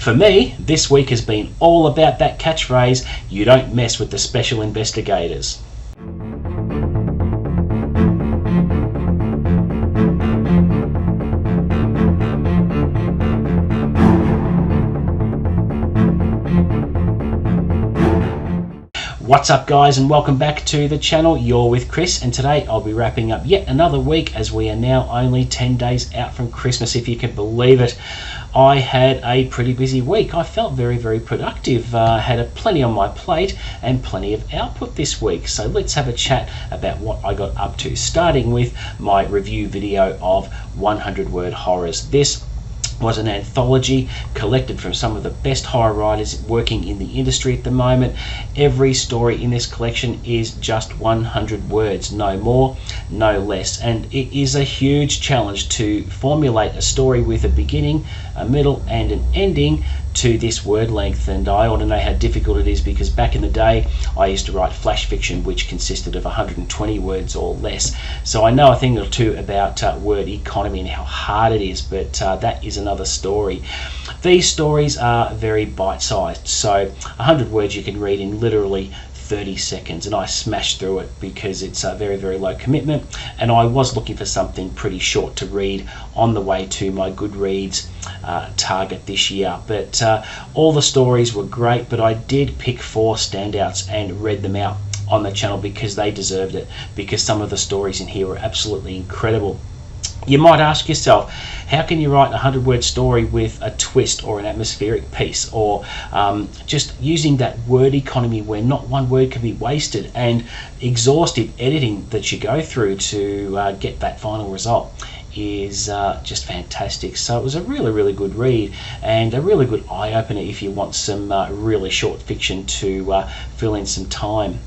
For me, this week has been all about that catchphrase, you don't mess with the special investigators. What's up guys, and welcome back to the channel. You're with Chris, and today I'll be wrapping up yet another week as we are now only 10 days out from Christmas, if you can believe it. I had a pretty busy week. I felt very productive. Had plenty on my plate and plenty of output this week. So let's have a chat about what I got up to, starting with my review video of 100 Word Horrors. This was an anthology collected from some of the best horror writers working in the industry at the moment. Every story in this collection is just 100 words, no more, no less. And it is a huge challenge to formulate a story with a beginning, a middle, and an ending to this word length. And I ought to know how difficult it is, because back in the day I used to write flash fiction which consisted of 120 words or less. So I know a thing or two about word economy and how hard it is, but that is another story. These stories are very bite-sized, so 100 words you can read in literally 30 seconds, and I smashed through it because it's a very low commitment, and I was looking for something pretty short to read on the way to my Goodreads target this year. But all the stories were great, but I did pick 4 standouts and read them out on the channel because they deserved it, because some of the stories in here were absolutely incredible. You might ask yourself, how can you write a 100-word story with a twist or an atmospheric piece, or just using that word economy where not one word can be wasted, and exhaustive editing that you go through to get that final result is just fantastic. So it was a really good read, and a really good eye-opener if you want some really short fiction to fill in some time.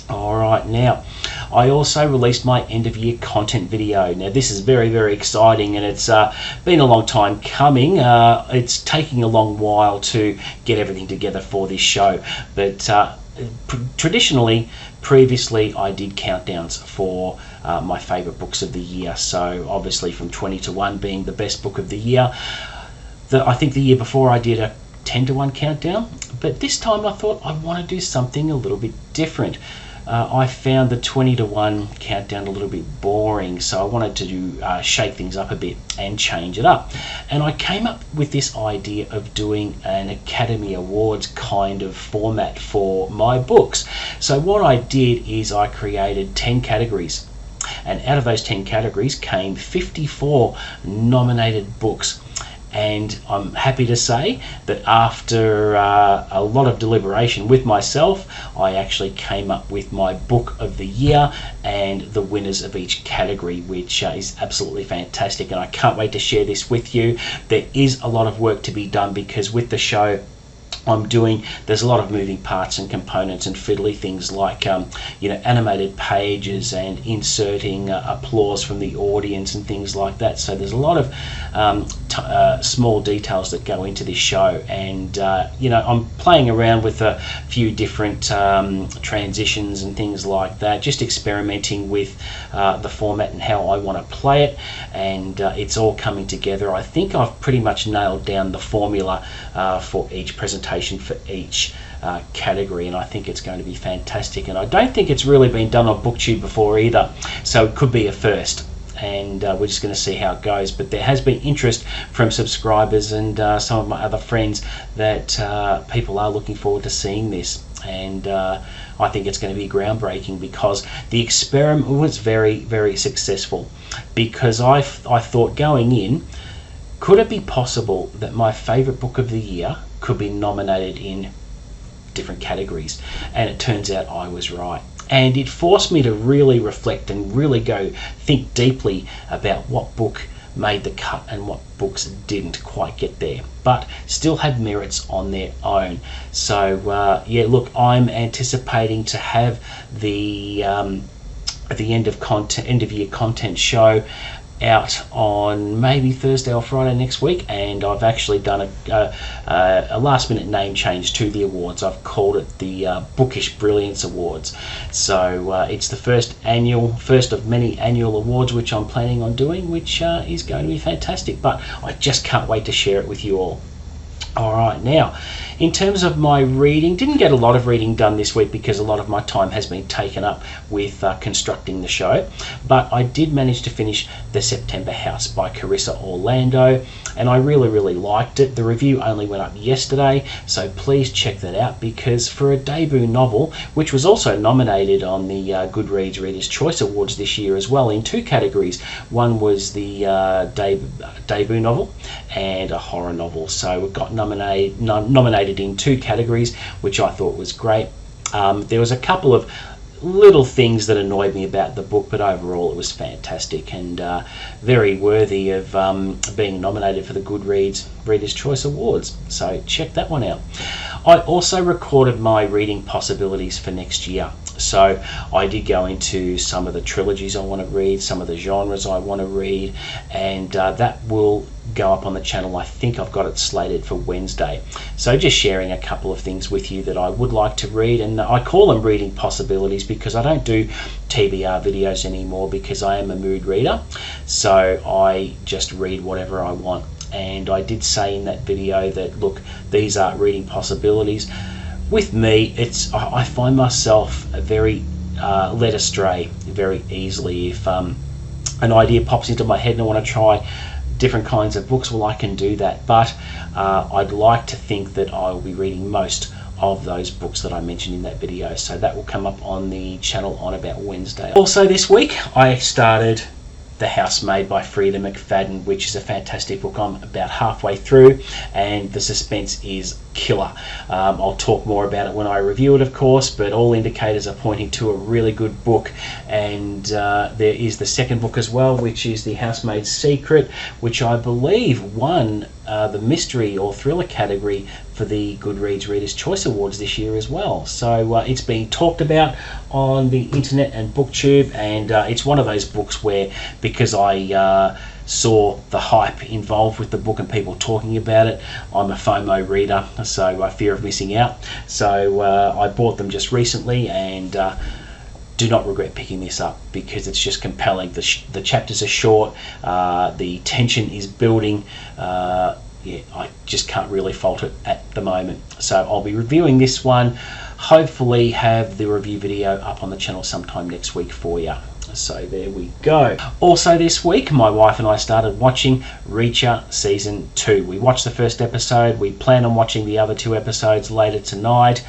Alright, now I also released my end of year content video. Now this is very exciting, and it's been a long time coming. It's taking a long while to get everything together for this show, but previously I did countdowns for my favourite books of the year. So obviously from 20 to 1 being the best book of the year. I think the year before I did a 10 to 1 countdown, but this time I thought I want to do something a little bit different. I found the 20 to 1 countdown a little bit boring, so I wanted to shake things up a bit and change it up. And I came up with this idea of doing an Academy Awards kind of format for my books. So what I did is I created 10 categories, and out of those 10 categories came 54 nominated books. And I'm happy to say that after a lot of deliberation with myself, I actually came up with my book of the year and the winners of each category, which is absolutely fantastic, and I can't wait to share this with you. There is a lot of work to be done, because with the show I'm doing, there's a lot of moving parts and components and fiddly things like animated pages and inserting applause from the audience and things like that. So there's a lot of small details that go into this show, and I'm playing around with a few different transitions and things like that, just experimenting with the format and how I want to play it, and it's all coming together. I think I've pretty much nailed down the formula for each presentation for each category, and I think it's going to be fantastic. And I don't think it's really been done on booktube before either, so it could be a first, and we're just going to see how it goes. But there has been interest from subscribers and some of my other friends that people are looking forward to seeing this, and I think it's going to be groundbreaking, because the experiment was very successful. Because I thought going in, could it be possible that my favourite book of the year could be nominated in different categories? And it turns out I was right. And it forced me to really reflect and really go think deeply about what book made the cut and what books didn't quite get there, but still had merits on their own. So yeah, look, I'm anticipating to have the end of year content show out on maybe Thursday or Friday next week, and I've actually done a last minute name change to the awards. I've called it the Bookish Brilliance Awards. So it's the first of many annual awards which I'm planning on doing, which is going to be fantastic, but I just can't wait to share it with you all. Alright, now, in terms of my reading, didn't get a lot of reading done this week because a lot of my time has been taken up with constructing the show, but I did manage to finish The September House by Carissa Orlando, and I really liked it. The review only went up yesterday, so please check that out, because for a debut novel, which was also nominated on the Goodreads Reader's Choice Awards this year as well in 2 categories. One was the debut novel and a horror novel, so it got nominated in 2 categories, which I thought was great. There was a couple of little things that annoyed me about the book, but overall it was fantastic and very worthy of being nominated for the Goodreads Reader's Choice Awards, so check that one out. I also recorded my reading possibilities for next year, so I did go into some of the trilogies I want to read, some of the genres I want to read, and that will go up on the channel. I think I've got it slated for Wednesday, so just sharing a couple of things with you that I would like to read, and I call them reading possibilities because I don't do TBR videos anymore, because I am a mood reader, so I just read whatever I want. And I did say in that video that, look, these are reading possibilities. With me, I find myself very led astray very easily. If an idea pops into my head and I want to try different kinds of books, well, I can do that, but I'd like to think that I will be reading most of those books that I mentioned in that video, so that will come up on the channel on about Wednesday. Also this week I started The Housemaid by Freida McFadden, which is a fantastic book. I'm about halfway through and the suspense is killer. I'll talk more about it when I review it, of course, but all indicators are pointing to a really good book. And there is the second book as well, which is The Housemaid's Secret, which I believe won the mystery or thriller category for the Goodreads Reader's Choice Awards this year as well. So it's being talked about on the internet and booktube, and it's one of those books where, because I saw the hype involved with the book and people talking about it, I'm a FOMO reader, so I fear of missing out. So I bought them just recently and do not regret picking this up, because it's just compelling. The chapters are short, the tension is building. Yeah, I just can't really fault it at the moment. So I'll be reviewing this one, hopefully have the review video up on the channel sometime next week for you. So there we go. Also this week, my wife and I started watching Reacher Season 2. We watched the first episode. We plan on watching the other 2 episodes later tonight.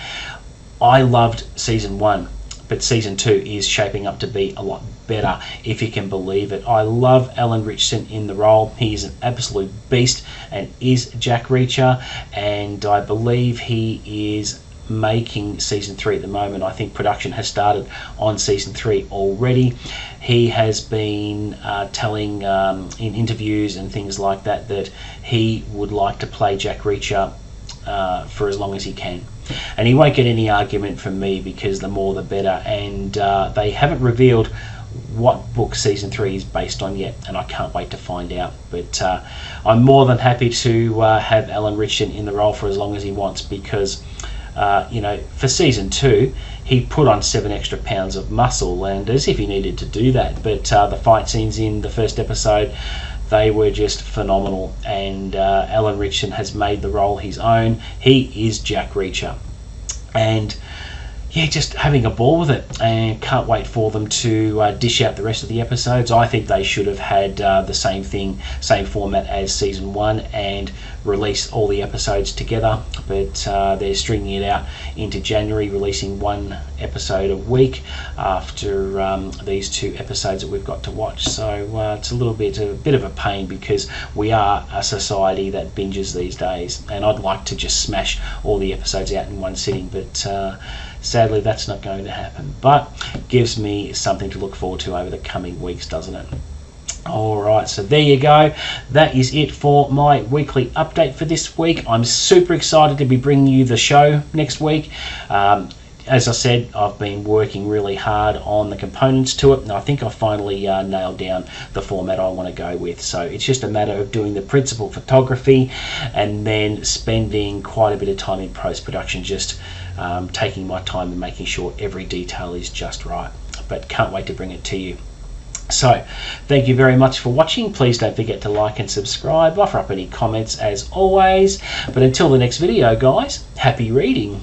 I loved Season 1, but Season 2 is shaping up to be a lot better, if you can believe it. I love Alan Ritchson in the role. He is an absolute beast and is Jack Reacher, and I believe he is making Season 3 at the moment. I think production has started on Season 3 already. He has been telling in interviews and things like that that he would like to play Jack Reacher for as long as he can. And he won't get any argument from me, because the more the better. And they haven't revealed what book Season 3 is based on yet, and I can't wait to find out. But I'm more than happy to have Alan Ritchson in the role for as long as he wants, because you know, for Season 2 he put on 7 extra pounds of muscle, and as if he needed to do that. But the fight scenes in the first episode, they were just phenomenal, and Alan Ritchson has made the role his own. He is Jack Reacher, and yeah, just having a ball with it, and can't wait for them to dish out the rest of the episodes. I think they should have had the same format as Season 1 and release all the episodes together, but they're stringing it out into January, releasing 1 episode a week after these 2 episodes that we've got to watch. So it's a bit of a pain, because we are a society that binges these days, and I'd like to just smash all the episodes out in one sitting, but sadly that's not going to happen. But gives me something to look forward to over the coming weeks, doesn't it? Alright, so there you go. That is it for my weekly update for this week. I'm super excited to be bringing you the show next week. As I said, I've been working really hard on the components to it, and I think I finally nailed down the format I want to go with. So it's just a matter of doing the principal photography and then spending quite a bit of time in post-production, just taking my time and making sure every detail is just right. But can't wait to bring it to you. So, thank you very much for watching. Please don't forget to like and subscribe. Offer up any comments as always. But until the next video, guys, happy reading.